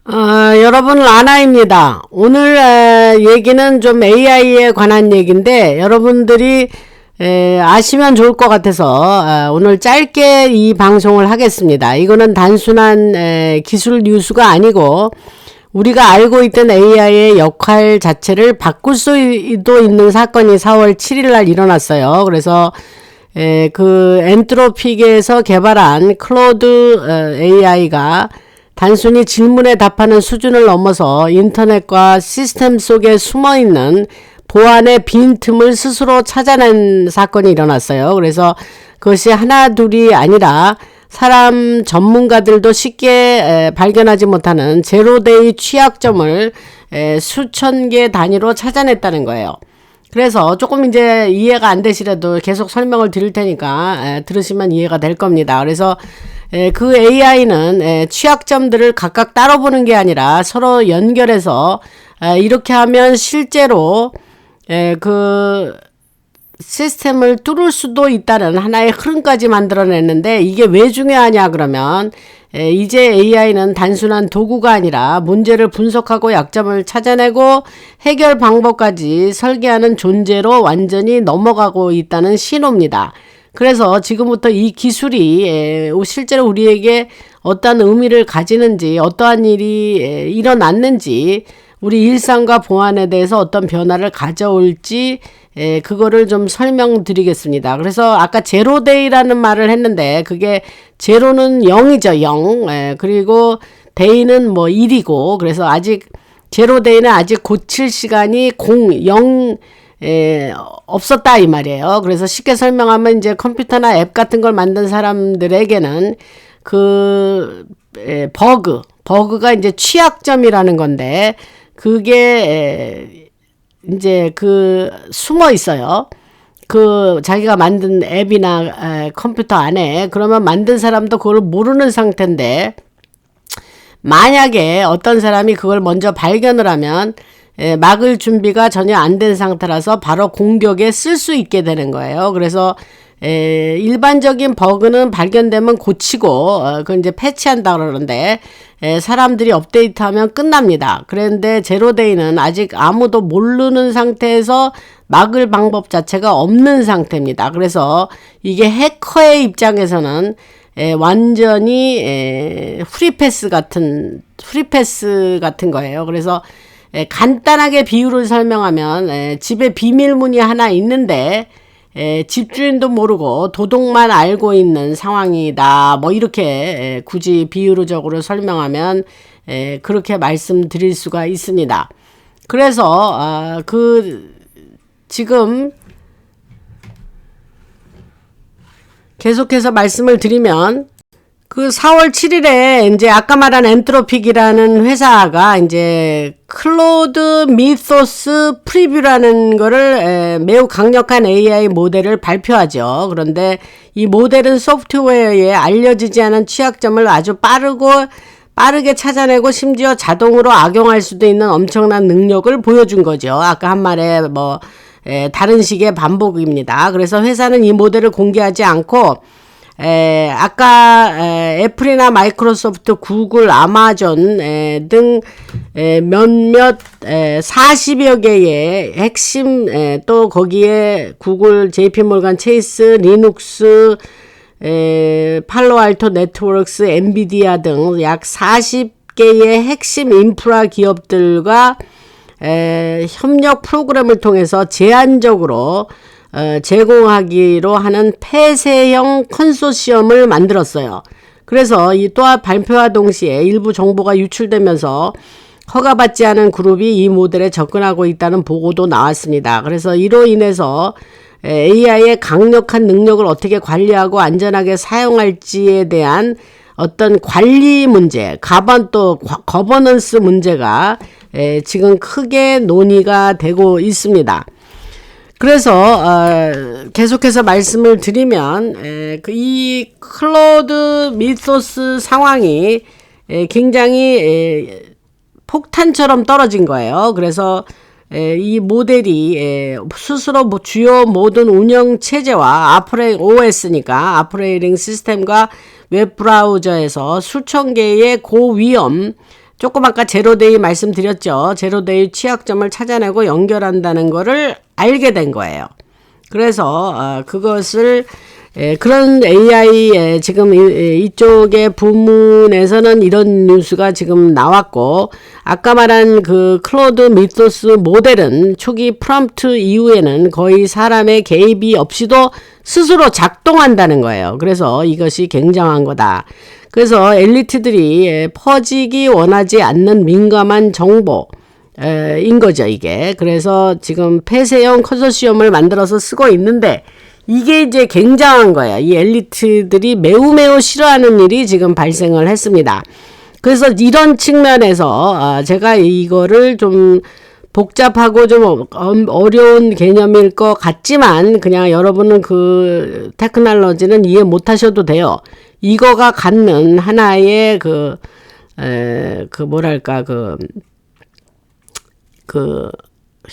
여러분 라나입니다. 오늘 얘기는 좀 AI에 관한 얘기인데 여러분들이 아시면 좋을 것 같아서 오늘 짧게 이 방송을 하겠습니다. 이거는 단순한 기술 뉴스가 아니고 우리가 알고 있던 AI의 역할 자체를 바꿀 수도 있는 사건이 4월 7일 날 일어났어요. 그래서 그 엔트로픽에서 개발한 클로드 AI가 단순히 질문에 답하는 수준을 넘어서 인터넷과 시스템 속에 숨어있는 보안의 빈틈을 스스로 찾아낸 사건이 일어났어요. 그래서 그것이 하나 둘이 아니라 사람 전문가들도 쉽게 발견하지 못하는 제로데이 취약점을 수천 개 단위로 찾아냈다는 거예요. 그래서 조금 이제 이해가 안 되시라도 계속 설명을 드릴 테니까 들으시면 이해가 될 겁니다. 그래서 그 AI는 취약점들을 각각 따로 보는 게 아니라 서로 연결해서 이렇게 하면 실제로 그 시스템을 뚫을 수도 있다는 하나의 흐름까지 만들어냈는데, 이게 왜 중요하냐 그러면 이제 AI는 단순한 도구가 아니라 문제를 분석하고 약점을 찾아내고 해결 방법까지 설계하는 존재로 완전히 넘어가고 있다는 신호입니다. 그래서 지금부터 이 기술이 실제로 우리에게 어떠한 의미를 가지는지, 어떠한 일이 일어났는지, 우리 일상과 보안에 대해서 어떤 변화를 가져올지 그거를 좀 설명드리겠습니다. 그래서 아까 제로데이라는 말을 했는데 그게 제로는 0이죠. 0. 그리고 데이는 뭐 1이고, 그래서 아직 제로데이는 아직 고칠 시간이 0 없었다 이 말이에요. 그래서 쉽게 설명하면 이제 컴퓨터나 앱 같은 걸 만든 사람들에게는 그 버그가 이제 취약점이라는 건데, 그게 이제 그 숨어 있어요. 그 자기가 만든 앱이나 컴퓨터 안에. 그러면 만든 사람도 그걸 모르는 상태인데, 만약에 어떤 사람이 그걸 먼저 발견을 하면 막을 준비가 전혀 안 된 상태라서 바로 공격에 쓸 수 있게 되는 거예요. 그래서 일반적인 버그는 발견되면 고치고 그건 이제 패치한다 그러는데 사람들이 업데이트하면 끝납니다. 그런데 제로데이는 아직 아무도 모르는 상태에서 막을 방법 자체가 없는 상태입니다. 그래서 이게 해커의 입장에서는 완전히 프리패스 같은 거예요. 그래서 간단하게 비유를 설명하면 집에 비밀문이 하나 있는데 집주인도 모르고 도둑만 알고 있는 상황이다. 뭐 이렇게 굳이 비유적으로 설명하면 그렇게 말씀드릴 수가 있습니다. 그래서 지금 계속해서 말씀을 드리면, 그 4월 7일에 이제 아까 말한 엔트로픽이라는 회사가 이제 클로드 미토스 프리뷰라는 거를 매우 강력한 AI 모델을 발표하죠. 그런데 이 모델은 소프트웨어에 알려지지 않은 취약점을 아주 빠르게 찾아내고 심지어 자동으로 악용할 수도 있는 엄청난 능력을 보여준 거죠. 아까 한 말에 다른 식의 반복입니다. 그래서 회사는 이 모델을 공개하지 않고 아까 애플이나 마이크로소프트, 구글, 아마존 등 몇몇 40여 개의 핵심, 또 거기에 구글, JP모간 체이스, 리눅스, 팔로알토 네트워크스, 엔비디아 등 약 40개의 핵심 인프라 기업들과 협력 프로그램을 통해서 제한적으로 제공하기로 하는 폐쇄형 컨소시엄을 만들었어요. 그래서 이 또한 발표와 동시에 일부 정보가 유출되면서 허가받지 않은 그룹이 이 모델에 접근하고 있다는 보고도 나왔습니다. 그래서 이로 인해서 AI의 강력한 능력을 어떻게 관리하고 안전하게 사용할지에 대한 어떤 관리 문제, 거버넌스 문제가 지금 크게 논의가 되고 있습니다. 그래서 계속해서 말씀을 드리면 이 클로드 미토스 상황이 굉장히 폭탄처럼 떨어진 거예요. 그래서 이 모델이 스스로 주요 모든 운영 체제와 OS니까 오퍼레이팅 시스템과 웹브라우저에서 수천 개의 고위험 조금 아까 제로데이 말씀드렸죠. 제로데이 취약점을 찾아내고 연결한다는 거를 알게 된 거예요. 그래서 그것을 그런 AI 지금 이쪽의 부문에서는 이런 뉴스가 지금 나왔고, 아까 말한 그 클로드 미토스 모델은 초기 프롬프트 이후에는 거의 사람의 개입이 없이도 스스로 작동한다는 거예요. 그래서 이것이 굉장한 거다. 그래서 엘리트들이 퍼지기 원하지 않는 민감한 정보 인 거죠, 이게. 그래서 지금 폐쇄형 컨소시엄을 만들어서 쓰고 있는데, 이게 이제 굉장한 거예요. 이 엘리트들이 매우 싫어하는 일이 지금 발생을 했습니다. 그래서 이런 측면에서 제가 이거를 좀 복잡하고 좀 어려운 개념일 것 같지만, 그냥 여러분은 그 테크놀로지는 이해 못 하셔도 돼요. 이거가 갖는 하나의 뭐랄까,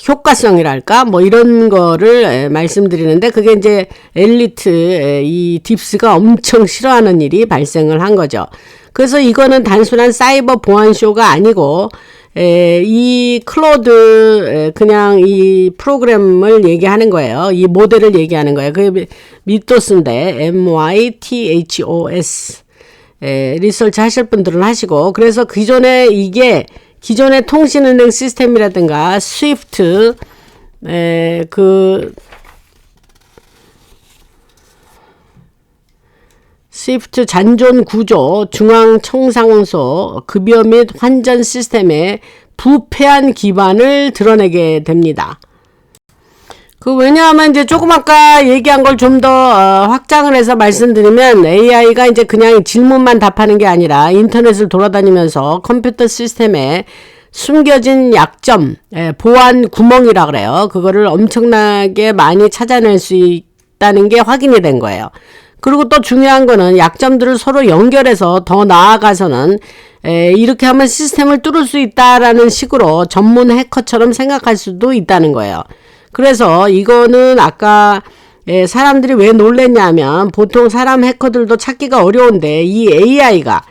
효과성이랄까? 뭐 이런 거를 말씀드리는데, 그게 이제 엘리트, 이 딥스가 엄청 싫어하는 일이 발생을 한 거죠. 그래서 이거는 단순한 사이버 보안쇼가 아니고, 이 클로드, 그냥 이 프로그램을 얘기하는 거예요. 이 모델을 얘기하는 거예요. 그게 미토스인데, MYTHOS. 리서치 하실 분들은 하시고, 그래서 기존의 통신은행 시스템이라든가, 스위프트, 스위프트 잔존 구조, 중앙 청산소, 급여 및 환전 시스템의 부패한 기반을 드러내게 됩니다. 왜냐하면 이제 조금 아까 얘기한 걸 좀 더 확장을 해서 말씀드리면, AI가 이제 그냥 질문만 답하는 게 아니라 인터넷을 돌아다니면서 컴퓨터 시스템에 숨겨진 약점, 보안 구멍이라 그래요. 그거를 엄청나게 많이 찾아낼 수 있다는 게 확인이 된 거예요. 그리고 또 중요한 거는 약점들을 서로 연결해서 더 나아가서는 이렇게 하면 시스템을 뚫을 수 있다라는 식으로 전문 해커처럼 생각할 수도 있다는 거예요. 그래서 이거는 아까 사람들이 왜 놀랬냐면, 보통 사람 해커들도 찾기가 어려운데 이 AI가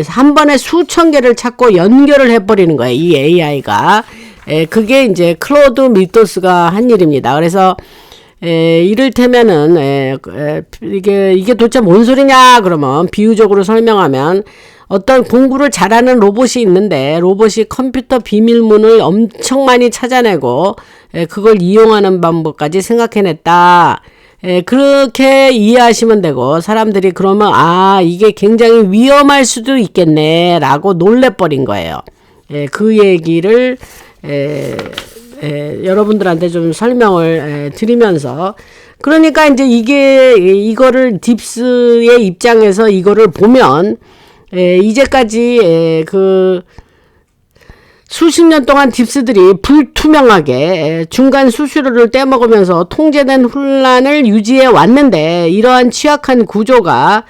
한 번에 수천 개를 찾고 연결을 해버리는 거예요. 이 AI가. 그게 이제 클로드 미토스가 한 일입니다. 그래서 이를테면은 이게 도대체 뭔 소리냐 그러면, 비유적으로 설명하면, 어떤 공부를 잘하는 로봇이 있는데 로봇이 컴퓨터 비밀문을 엄청 많이 찾아내고 그걸 이용하는 방법까지 생각해냈다. 그렇게 이해하시면 되고, 사람들이 그러면 이게 굉장히 위험할 수도 있겠네 라고 놀래버린 거예요. 그 얘기를 여러분들한테 좀 설명을 드리면서, 그러니까 이제 이거를 딥스의 입장에서 이거를 보면, 이제까지 수십 년 동안 딥스들이 불투명하게 중간 수수료를 떼먹으면서 통제된 혼란을 유지해 왔는데, 이러한 취약한 구조가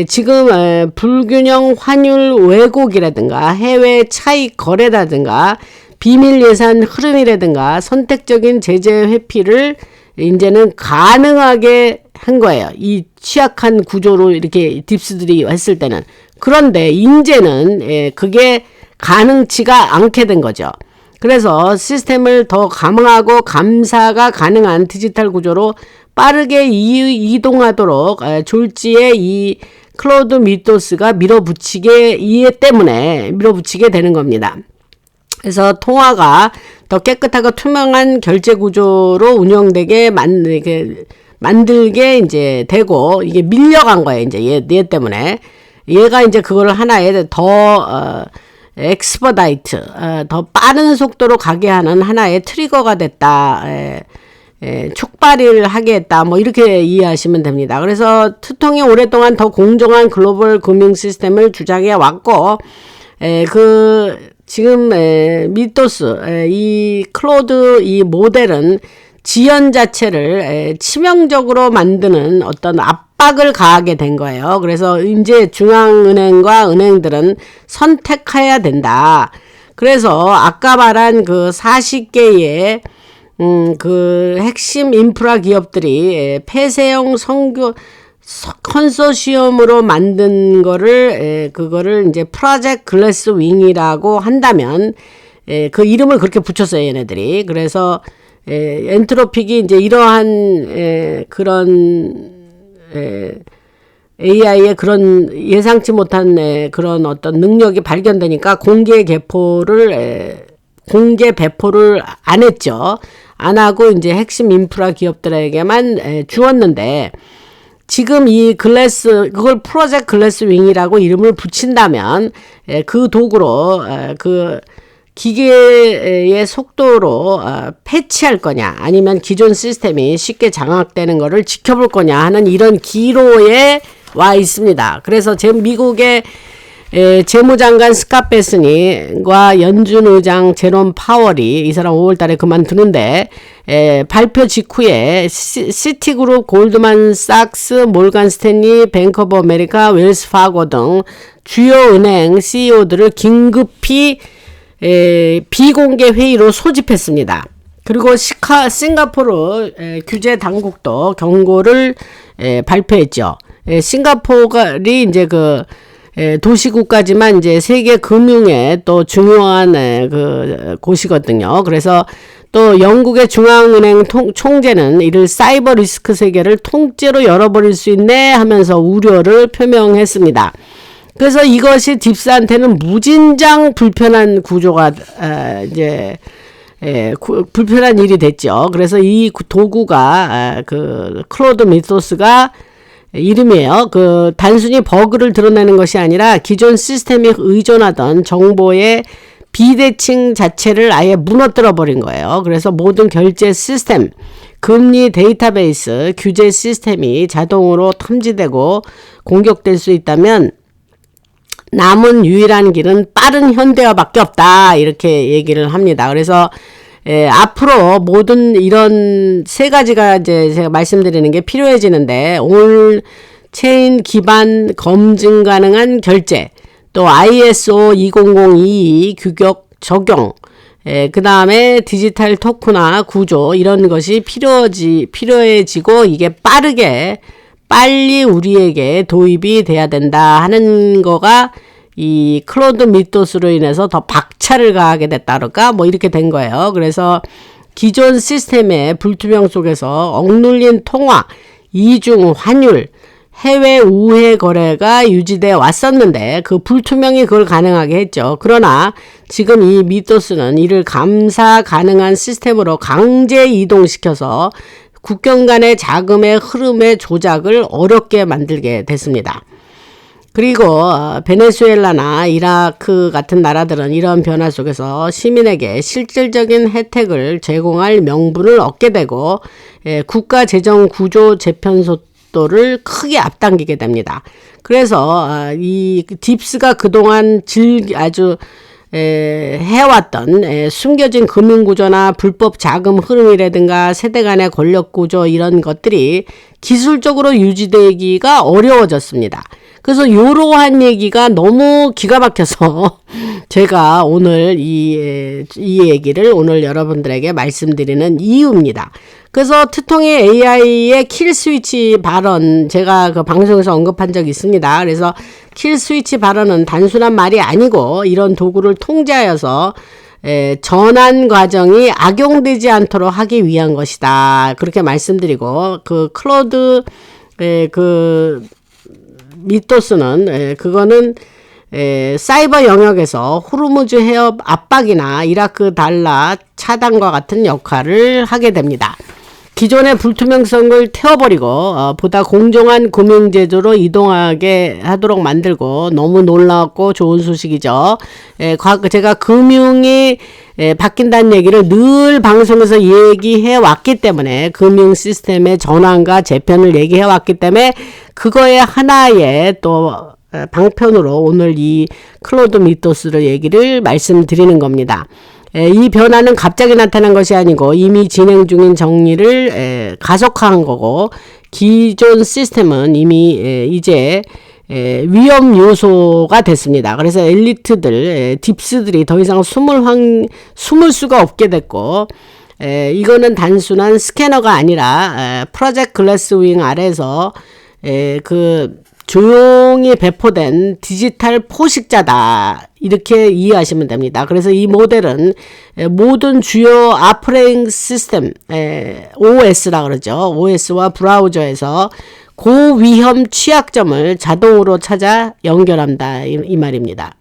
지금 불균형 환율 왜곡이라든가 해외 차익 거래라든가 비밀 예산 흐름이라든가 선택적인 제재 회피를 이제는 가능하게 한 거예요. 이 취약한 구조로 이렇게 딥스들이 했을 때는. 그런데 이제는 그게 가능치가 않게 된 거죠. 그래서 시스템을 더 강화하고 감사가 가능한 디지털 구조로 빠르게 이동하도록 졸지에 이 클로드 미토스가 이해 때문에 밀어붙이게 되는 겁니다. 그래서 통화가 더 깨끗하고 투명한 결제 구조로 운영되게 만들게 이제 되고, 이게 밀려간 거예요. 이제 얘 때문에. 얘가 이제 그거를 하나의 더 엑스퍼다이트, 더 빠른 속도로 가게 하는 하나의 트리거가 됐다. 촉발을 하게 했다. 뭐 이렇게 이해하시면 됩니다. 그래서 트통이 오랫동안 더 공정한 글로벌 금융 시스템을 주장해 왔고, 지금 미토스, 이 클로드 이 모델은 지연 자체를 치명적으로 만드는 어떤 압박을 가하게 된 거예요. 그래서 이제 중앙은행과 은행들은 선택해야 된다. 그래서 아까 말한 40개의 핵심 인프라 기업들이 폐쇄형 컨소시엄으로 만든 거를 그거를 이제 프로젝트 글래스 윙이라고 한다면 그 이름을 그렇게 붙였어요, 얘네들이. 그래서 엔트로픽이 이제 이러한 그런 AI의 그런 예상치 못한 그런 어떤 능력이 발견되니까 공개 배포를 안 했죠. 안 하고 이제 핵심 인프라 기업들에게만 주었는데, 지금 이 그걸 프로젝트 글래스 윙이라고 이름을 붙인다면 그 도구로 그 기계의 속도로 패치할 거냐, 아니면 기존 시스템이 쉽게 장악되는 거를 지켜볼 거냐 하는 이런 기로에 와 있습니다. 그래서 미국의 재무장관 스캇 베스니와 연준 의장 제롬 파월이, 이 사람 5월달에 그만두는데, 발표 직후에 시티그룹, 골드만삭스, 몰간 스탠리, 뱅크 오브 아메리카, 웰스 파고 등 주요 은행 CEO들을 긴급히 비공개 회의로 소집했습니다. 그리고 싱가포르 규제 당국도 경고를 발표했죠. 싱가포르이 이제 그 도시국가지만 이제 세계 금융의 또 중요한 그 곳이거든요. 그래서 또 영국의 중앙은행 총재는 이를 사이버 리스크 세계를 통째로 열어버릴 수 있네 하면서 우려를 표명했습니다. 그래서 이것이 딥스한테는 무진장 불편한 구조가 불편한 일이 됐죠. 그래서 이 도구가 그 클로드 미토스가 이름이에요. 그 단순히 버그를 드러내는 것이 아니라 기존 시스템이 의존하던 정보의 비대칭 자체를 아예 무너뜨려 버린 거예요. 그래서 모든 결제 시스템, 금리 데이터베이스, 규제 시스템이 자동으로 탐지되고 공격될 수 있다면 남은 유일한 길은 빠른 현대화밖에 없다, 이렇게 얘기를 합니다. 그래서 앞으로 모든 이런 세 가지가 이제 제가 말씀드리는 게 필요해지는데, 온체인 기반 검증 가능한 결제, 또 ISO 20022 규격 적용, 그 다음에 디지털 토큰화 구조, 이런 것이 필요해지고 이게 빨리 우리에게 도입이 돼야 된다 하는 거가 이 클로드 미토스로 인해서 더 박차를 가하게 됐다랄까, 뭐 이렇게 된 거예요. 그래서 기존 시스템의 불투명 속에서 억눌린 통화, 이중 환율, 해외 우회 거래가 유지돼 왔었는데 그 불투명이 그걸 가능하게 했죠. 그러나 지금 이 미토스는 이를 감사 가능한 시스템으로 강제 이동시켜서 국경 간의 자금의 흐름의 조작을 어렵게 만들게 됐습니다. 그리고 베네수엘라나 이라크 같은 나라들은 이런 변화 속에서 시민에게 실질적인 혜택을 제공할 명분을 얻게 되고 국가 재정 구조 재편 속도를 크게 앞당기게 됩니다. 그래서 이 딥스가 그동안 아주 해왔던 숨겨진 금융구조나 불법 자금 흐름이라든가 세대 간의 권력구조, 이런 것들이 기술적으로 유지되기가 어려워졌습니다. 그래서 이러한 얘기가 너무 기가 막혀서 제가 오늘 이 얘기를 오늘 여러분들에게 말씀드리는 이유입니다. 그래서 트통의 AI의 킬 스위치 발언, 제가 그 방송에서 언급한 적이 있습니다. 그래서 킬 스위치 발언은 단순한 말이 아니고 이런 도구를 통제하여서 전환 과정이 악용되지 않도록 하기 위한 것이다, 그렇게 말씀드리고, 그 클로드 그 미토스는 그거는 사이버 영역에서 호르무즈 해협 압박이나 이라크 달러 차단과 같은 역할을 하게 됩니다. 기존의 불투명성을 태워버리고 보다 공정한 금융제도로 이동하게 하도록 만들고, 너무 놀랍고 좋은 소식이죠. 제가 금융이 바뀐다는 얘기를 늘 방송에서 얘기해 왔기 때문에, 금융 시스템의 전환과 재편을 얘기해 왔기 때문에 그거의 하나의 또 방편으로 오늘 이 클로드 미토스를 얘기를 말씀드리는 겁니다. 이 변화는 갑자기 나타난 것이 아니고 이미 진행 중인 정리를 가속화한 거고, 기존 시스템은 이미 이제 위험 요소가 됐습니다. 그래서 엘리트들, 딥스들이 더 이상 숨을 수가 없게 됐고, 이거는 단순한 스캐너가 아니라 프로젝트 글래스 윙 아래에서 그 조용히 배포된 디지털 포식자다. 이렇게 이해하시면 됩니다. 그래서 이 모델은 모든 주요 오퍼레이팅 시스템, OS라 그러죠. OS와 브라우저에서 고위험 취약점을 자동으로 찾아 연결한다. 이 말입니다.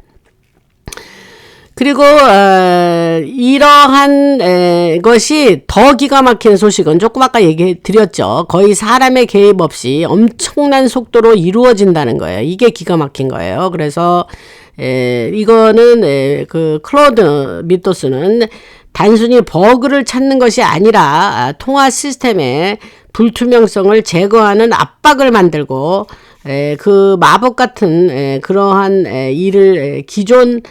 그리고 이러한 것이 더 기가 막힌 소식은 조금 아까 얘기 드렸죠. 거의 사람의 개입 없이 엄청난 속도로 이루어진다는 거예요. 이게 기가 막힌 거예요. 그래서 이거는 그 클로드 미토스는 단순히 버그를 찾는 것이 아니라 통화 시스템의 불투명성을 제거하는 압박을 만들고 그 마법 같은 그러한 일을 기존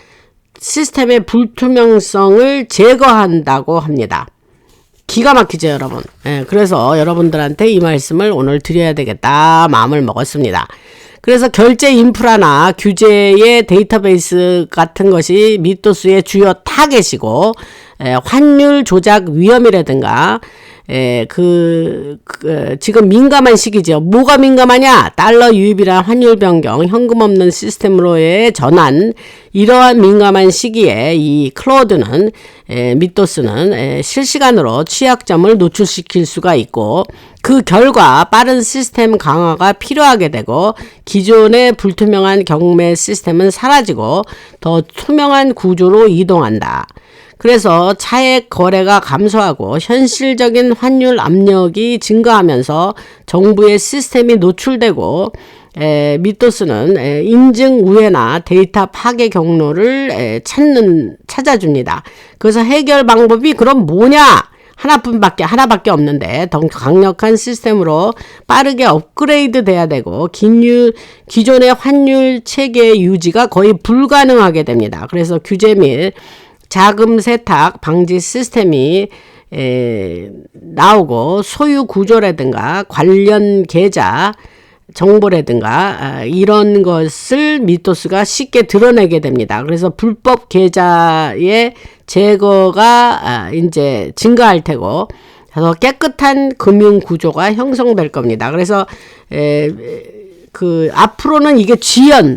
시스템의 불투명성을 제거한다고 합니다. 기가 막히죠, 여러분. 그래서 여러분들한테 이 말씀을 오늘 드려야 되겠다 마음을 먹었습니다. 그래서 결제 인프라나 규제의 데이터베이스 같은 것이 미토스의 주요 타겟이고 환율 조작 위험이라든가 지금 민감한 시기죠. 뭐가 민감하냐? 달러 유입이나 환율 변경, 현금 없는 시스템으로의 전환, 이러한 민감한 시기에 이 클로드는, 미토스는 실시간으로 취약점을 노출시킬 수가 있고, 그 결과 빠른 시스템 강화가 필요하게 되고, 기존의 불투명한 경매 시스템은 사라지고, 더 투명한 구조로 이동한다. 그래서 차액 거래가 감소하고 현실적인 환율 압력이 증가하면서 정부의 시스템이 노출되고 미토스는 인증 우회나 데이터 파괴 경로를 찾아줍니다. 그래서 해결 방법이 그럼 뭐냐? 하나밖에 없는데 더 강력한 시스템으로 빠르게 업그레이드 돼야 되고 기존의 환율 체계 유지가 거의 불가능하게 됩니다. 그래서 규제 및 자금 세탁 방지 시스템이 나오고 소유 구조라든가 관련 계좌 정보라든가 이런 것을 미토스가 쉽게 드러내게 됩니다. 그래서 불법 계좌의 제거가 이제 증가할 테고 더 깨끗한 금융 구조가 형성될 겁니다. 그래서 앞으로는 이게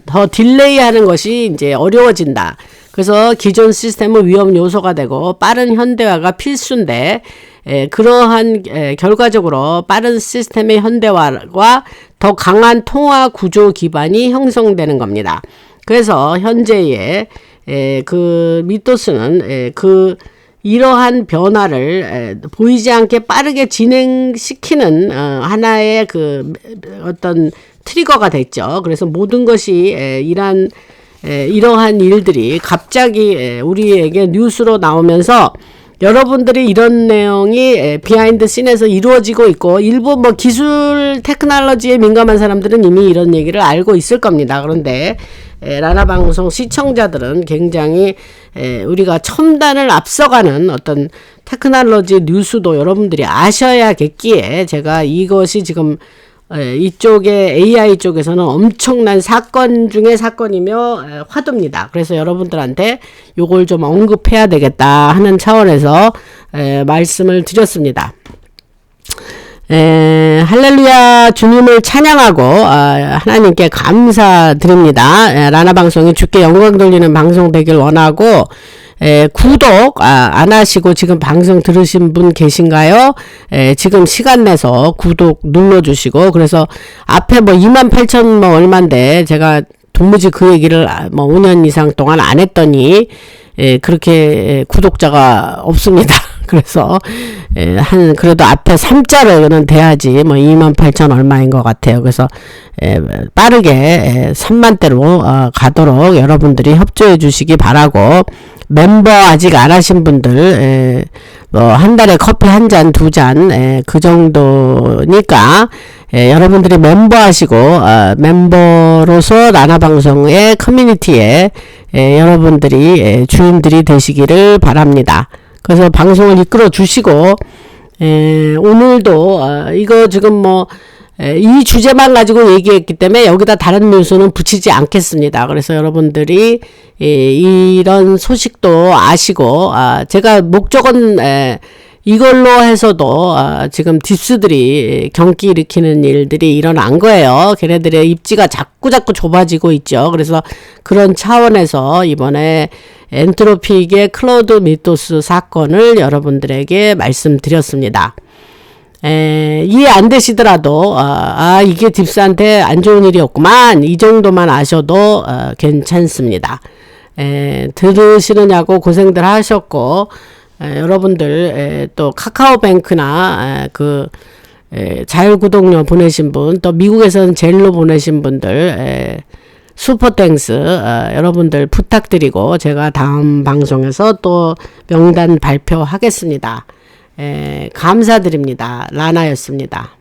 더 딜레이하는 것이 이제 어려워진다. 그래서 기존 시스템은 위험 요소가 되고 빠른 현대화가 필수인데 그러한 결과적으로 빠른 시스템의 현대화와 더 강한 통화 구조 기반이 형성되는 겁니다. 그래서 현재의 그 미토스는 이러한 변화를 보이지 않게 빠르게 진행시키는 하나의 어떤 트리거가 됐죠. 그래서 모든 것이 이러한 일들이 갑자기 우리에게 뉴스로 나오면서 여러분들이 이런 내용이 비하인드 씬에서 이루어지고 있고 일부 기술 테크놀로지에 민감한 사람들은 이미 이런 얘기를 알고 있을 겁니다. 그런데 라라방송 시청자들은 굉장히 우리가 첨단을 앞서가는 어떤 테크놀로지 뉴스도 여러분들이 아셔야겠기에 제가 이것이 지금 이쪽에 AI 쪽에서는 엄청난 사건 중에 사건이며 화두입니다. 그래서 여러분들한테 요걸 좀 언급해야 되겠다 하는 차원에서 말씀을 드렸습니다. 할렐루야 주님을 찬양하고 하나님께 감사드립니다. 라나방송이 주께 영광 돌리는 방송 되길 원하고 구독 안 하시고 지금 방송 들으신 분 계신가요? 지금 시간 내서 구독 눌러주시고 그래서 앞에 28,000 얼만데 제가 도무지 그 얘기를 5년 이상 동안 안 했더니 그렇게 구독자가 없습니다. 그래서 그래도 앞에 3자로는 돼야지 28,000 얼마인 것 같아요. 그래서 빠르게 3만대로 가도록 여러분들이 협조해 주시기 바라고 멤버 아직 안 하신 분들 한 달에 커피 한 잔, 두 잔 그 정도니까 여러분들이 멤버 하시고 멤버로서 라나방송의 커뮤니티에 여러분들이 주인들이 되시기를 바랍니다. 그래서 방송을 이끌어 주시고 오늘도 이거 지금 이 주제만 가지고 얘기했기 때문에 여기다 다른 뉴스는 붙이지 않겠습니다. 그래서 여러분들이 이런 소식도 아시고 제가 목적은 이걸로 해서도 지금 딥스들이 경기 일으키는 일들이 일어난 거예요. 걔네들의 입지가 자꾸 좁아지고 있죠. 그래서 그런 차원에서 이번에 엔트로픽의 클로드 미토스 사건을 여러분들에게 말씀드렸습니다. 이해 안 되시더라도 이게 딥스한테 안 좋은 일이었구만, 이 정도만 아셔도 괜찮습니다. 들으시느냐고 고생들 하셨고, 여러분들 또 카카오뱅크나 자율구독료 보내신 분, 또 미국에서는 젤로 보내신 분들 슈퍼땡스 여러분들 부탁드리고, 제가 다음 방송에서 또 명단 발표하겠습니다. 감사드립니다. 라나였습니다.